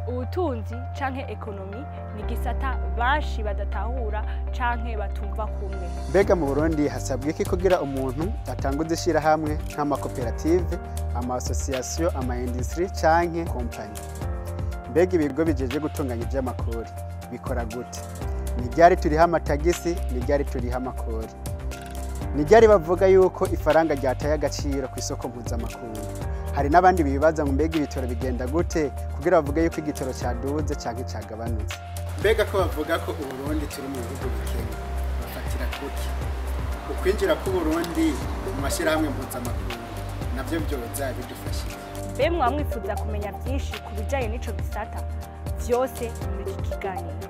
ubutunzi canke ekonomi ni gisata bashi badatahura canke batumva kumwe. Mbega mu Burundi hasabwe iki kugira umuntu atanguza ishirahamwe nk'amakoperative, ama-association, ama-industrie canke company? Mbega ibigo bijeje gutunganya ivy'amakori bikora gute? Ni ryari turiha amatagisi, ni ryari turiha amakori? Ni ryari bavuga yuko ifaranga ryataye agaciro ku isoko mpuzamakungu? Hari n'abandi bibaza ngo mbega ibitoro bigenda gute kugira bavuge yuko igitoro cyaduze canke cyagabanutse. Mbega ko bavuga ko Uburundi turi mu bihugu bikennye bafatira kuki? Ukwinjira ku Burundi mu mashirahamwe mpuzamakungu navyo byoza bidufashije. Mbe mwamwifuza kumenya byinshi ku bijanye n'ico gisata vyose muri iki kiganiro.